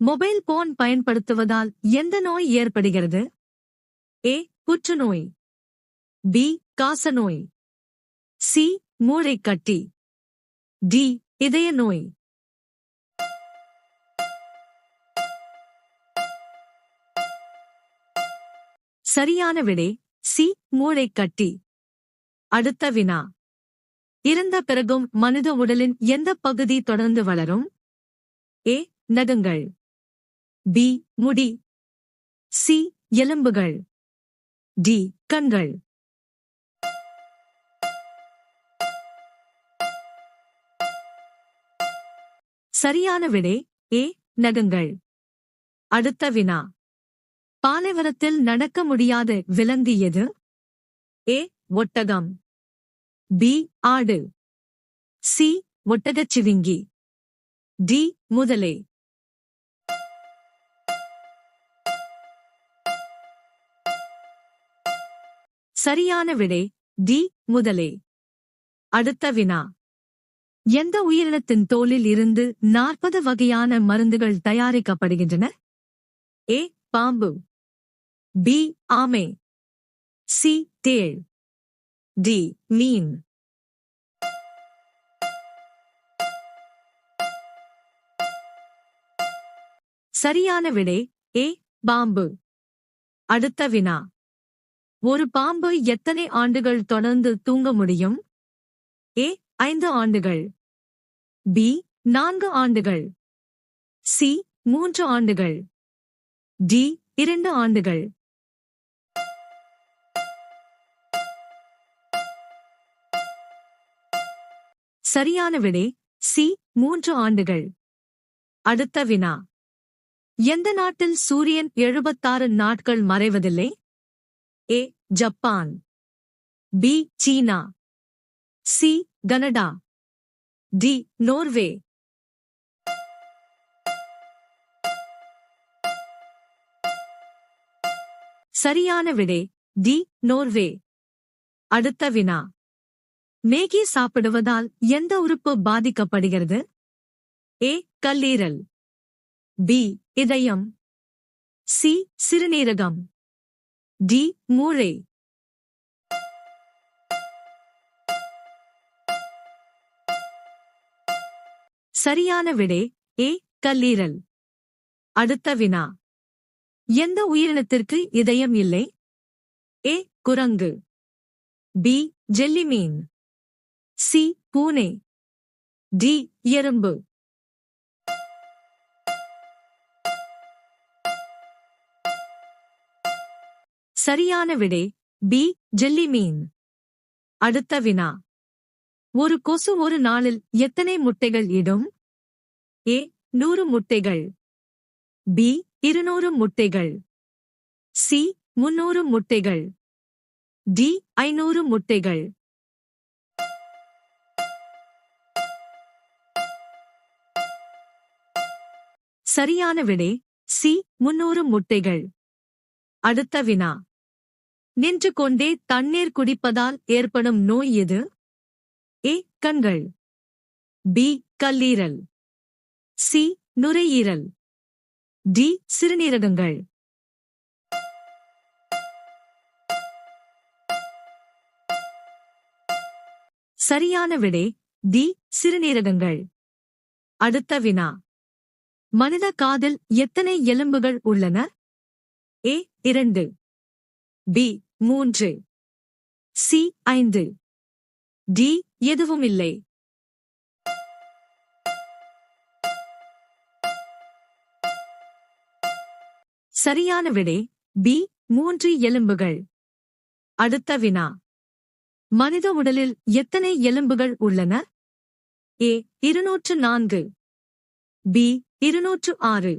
Mobile phone பயன்படுத்துவதால் எந்த நோய் ஏற்படுகிறது? ஏ. புற்றுநோய். பி. காசநோய். சி. மூளைக்கட்டி. டி. இதய நோய். சரியான விடை சி. மூளைக்கட்டி. அடுத்த வினா. இறந்த பிறகும் மனித உடலின் எந்த பகுதி தொடர்ந்து வளரும்? ஏ. நகங்கள். பி. முடி. சி. எலும்புகள். டி. கண்கள். சரியான விடை ஏ. நகங்கள். அடுத்த வினா. பாலைவனத்தில் நடக்க முடியாத விலங்கு எது? ஏ. ஒட்டகம். பி. ஆடு. சி. ஒட்டகச்சிவிங்கி. டி. முதலை. சரியான விடை டி. முதலை. அடுத்த வினா. எந்த உயிரினத்தின் தோலில் இருந்து 40 வகையான மருந்துகள் தயாரிக்கப்படுகின்றன? ஏ. பாம்பு. பி. ஆமை. சி. தேள். டி. மீன். சரியான விடை ஏ. பாம்பு. அடுத்த வினா. ஒரு பாம்பு எத்தனை ஆண்டுகள் தொடர்ந்து தூங்க முடியும்? ஏ. 5 ஆண்டுகள். பி. 4 ஆண்டுகள். சி. 3 ஆண்டுகள். டி. 2 ஆண்டுகள். சரியான விடை சி. 3 ஆண்டுகள். அடுத்த வினா. எந்த நாட்டில் சூரியன் 76 நாட்கள் மறைவதில்லை? ஏ. ஜப்பான். பி. சீனா. சி. கனடா. டி. நோர்வே. சரியான விடை டி. நோர்வே. அடுத்த வினா. மேகி சாப்பிடுவதால் எந்த உறுப்பு பாதிக்கப்படுகிறது? ஏ. கல்லீரல். பி. இதயம். சி. சிறுநீரகம். டி. மூளை. சரியான விடை ஏ. கல்லீரல். அடுத்த வினா. எந்த உயிரினத்திற்கு இதயம் இல்லை? ஏ. குரங்கு. பி. ஜெல்லிமீன். சி. பூனை. டி. எறும்பு. சரியான விடை பி. ஜெல்லிமீன். அடுத்த வினா. ஒரு கொசு ஒரு நாளில் எத்தனை முட்டைகள் இடும்? ஏ. 100 முட்டைகள். பி. 200 முட்டைகள். சி. 300 முட்டைகள். டி. 500 முட்டைகள். சரியான விடை சி. 300 முட்டைகள். அடுத்த வினா. நின்று கொண்டே தண்ணீர் குடிப்பதால் ஏற்படும் நோய் எது? ஏ. கண்கள். பி. கல்லீரல். சி. நுரையீரல். டி. சிறுநீரகங்கள். சரியான விடை டி. சிறுநீரகங்கள். அடுத்த வினா. மனித காதில் எத்தனை எலும்புகள் உள்ளன? ஏ. 2. பி. 3. சி. 5. டி. எதுவும் இல்லை. சரியான விடை பி. 3 எலும்புகள். அடுத்த வினா. மனித உடலில் எத்தனை எலும்புகள் உள்ளன? ஏ. 204. பி. 206.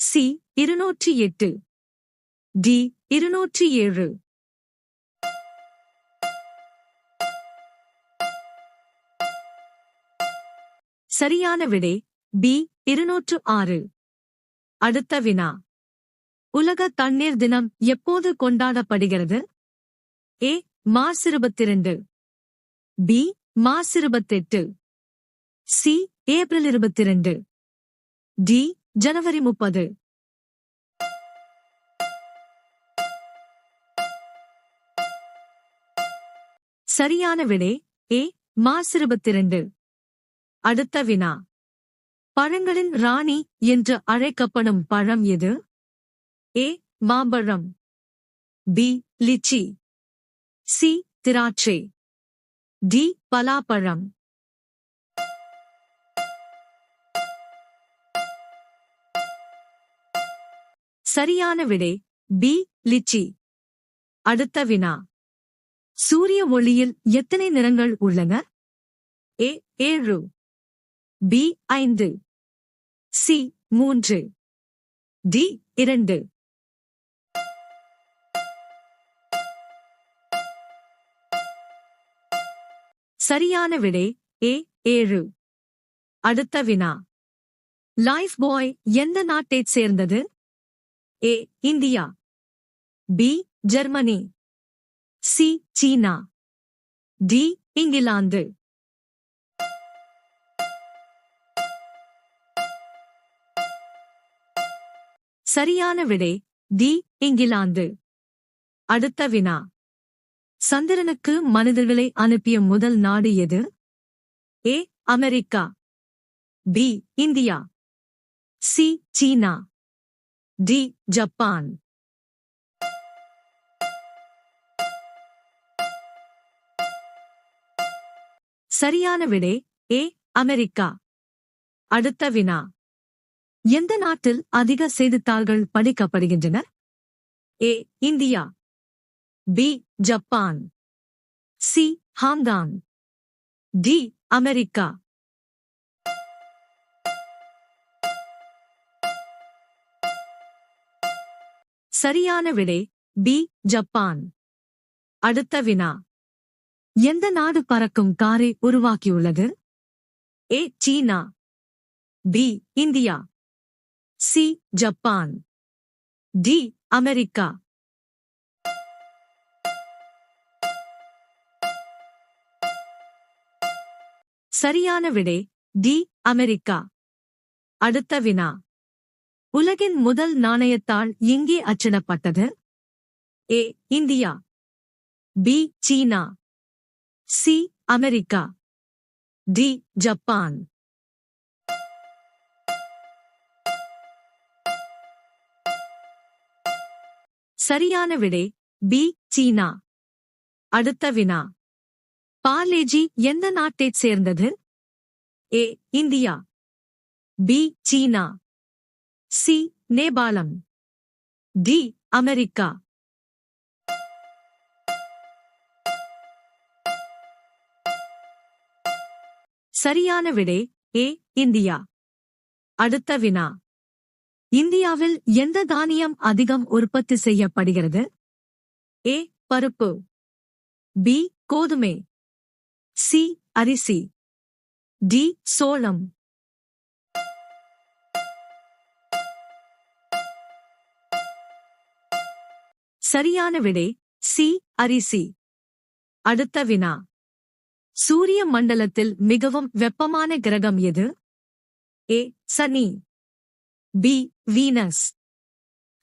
சி. 208. டி. 207. சரியான விடை பி. 206. அடுத்த வினா. உலக தண்ணீர் தினம் எப்போது கொண்டாடப்படுகிறது? A. March 22. B. March 28. C. April 22. D. ஜனவரி 30. சரியான விடை ஏ. மார்ச் 22. அடுத்த வினா. பழங்களின் ராணி என்று அழைக்கப்படும் பழம் எது? ஏ. மாம்பழம். பி. லிச்சி. சி. திராட்சை. டி. பலாப்பழம். சரியான விடை பி. லிச்சி. அடுத்த வினா. சூரிய ஒளியில் எத்தனை நிறங்கள் உள்ளன? ஏ. 7. பி. 5. சி. 3. டி. 2. சரியான விடை ஏ. 7. அடுத்த வினா. லைஃப் பாய் எந்த நாட்டைச் சேர்ந்தது? ஏ. இந்தியா. பி. ஜெர்மனி. சி. சீனா. டி. இங்கிலாந்து. சரியான விடை டி. இங்கிலாந்து. அடுத்த வினா. சந்திரனுக்கு மனிதர்களை அனுப்பிய முதல் நாடு எது? ஏ. அமெரிக்கா. பி. இந்தியா. சி. சீனா. டி. ஜப்பான். சரியான விடை ஏ. அமெரிக்கா. அடுத்த வினா. எந்த நாட்டில் அதிக செய்தித்தாள்கள் படிக்கப்படுகின்றன? A. India. B. Japan. C. Hong Kong. D. America. சரியான விடை பி. ஜப்பான். அடுத்த வினா. எந்த நாடு பறக்கும் காரை உருவாக்கியுள்ளது? A. China. B. India. C. Japan. D. America. சரியான விடை டி. அமெரிக்கா. அடுத்த வினா. உலகின் முதல் நாணயத்தாள் எங்கே அச்சிடப்பட்டது? ஏ. இந்தியா. பி. சீனா. சி. அமெரிக்கா. டி. ஜப்பான். சரியான விடை பி. சீனா. அடுத்த வினா. பார்லேஜி எந்த நாட்டைச் சேர்ந்தது? ஏ. இந்தியா. பி. சீனா. சி. நேபாளம். டி. அமெரிக்கா. சரியான விடை ஏ. இந்தியா. அடுத்த வினா. இந்தியாவில் எந்த தானியம் அதிகம் உற்பத்தி செய்யப்படுகிறது? ஏ. பருப்பு. பி. கோதுமை. சி. அரிசி. டி. சோளம். சரியான விடை சி. அரிசி. அடுத்த வினா. சூரிய மண்டலத்தில் மிகவும் வெப்பமான கிரகம் எது? ஏ. சனி. பி. வீனஸ்.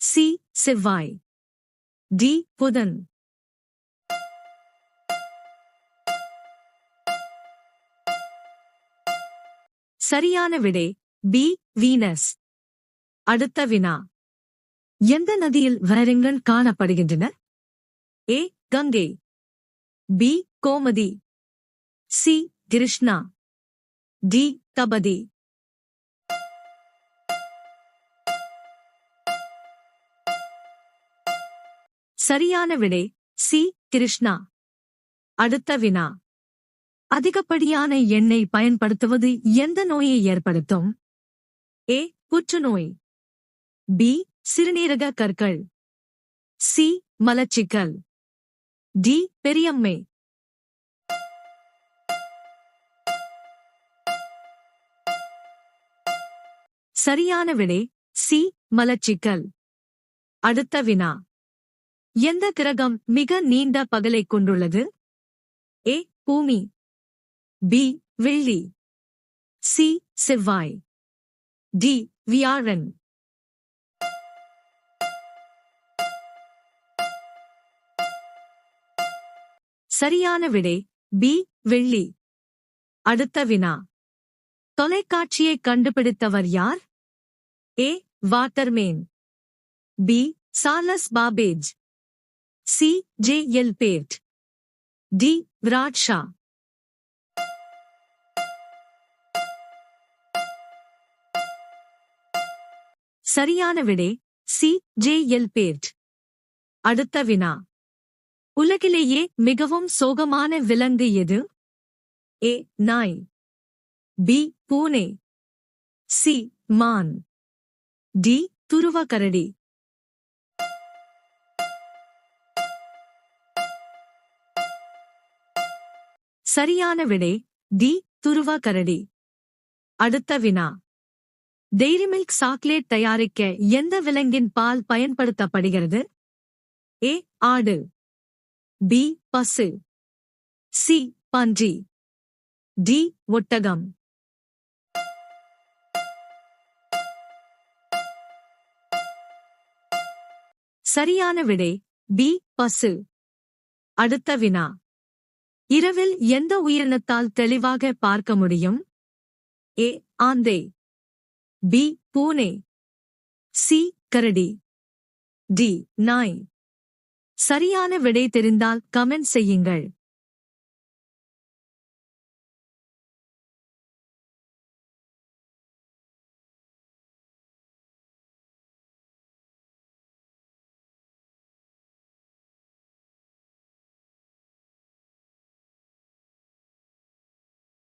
சி. செவ்வாய். டி. புதன். சரியான விடை பி. வீனஸ். அடுத்த வினா. எந்த நதியில் வைரங்கள் காணப்படுகின்றன? A. Gangai. B. Gomti. C. Krishna. D. Tapti. சரியான விடை சி. கிருஷ்ணா. அடுத்த வினா. அதிகப்படியான எண்ணெய் பயன்படுத்துவது எந்த நோயை ஏற்படுத்தும்? ஏ. புற்றுநோய். பி. சிறுநீரக கற்கள். சி. மலச்சிக்கல். டி. பெரியம்மை. சரியான விடை சி. மலச்சிக்கல். அடுத்த வினா. எந்த கிரகம் மிக நீண்ட பகலை கொண்டுள்ளது? ஏ. பூமி. பி. வெள்ளி. சி. செவ்வாய். டி. வியாழன். சரியான விடை பி. வெள்ளி. அடுத்த வினா. தொலைக்காட்சியை கண்டுபிடித்தவர் யார்? A. Waterman. B. Charles Babbage. C. J. L. Baird. D. Virat Shah. சரியான விடை சி. ஜே. எல். பேட். அடுத்த வினா. உலகிலேயே மிகவும் சோகமான விலங்கு எது? ஏ. நாய். பி. பூனை. சி. மான். டி. துருவ கரடி. சரியான விடை டி. துருவ கரடி. அடுத்த வினா. டெய்ரி மில்க் சாக்லேட் தயாரிக்க எந்த விலங்கின் பால் பயன்படுத்தப்படுகிறது? ஏ. ஆடு. பி. பசு. சி. பன்றி. டி. ஒட்டகம். சரியான விடை பி. பசு. அடுத்த வினா. இரவில் எந்த உயிரினத்தால் தெளிவாக பார்க்க முடியும்? ஏ. ஆந்தை. பி. பூனை. சி. கரடி. டி. நாய். சரியான விடை தெரிந்தால் கமெண்ட் செய்யுங்கள்.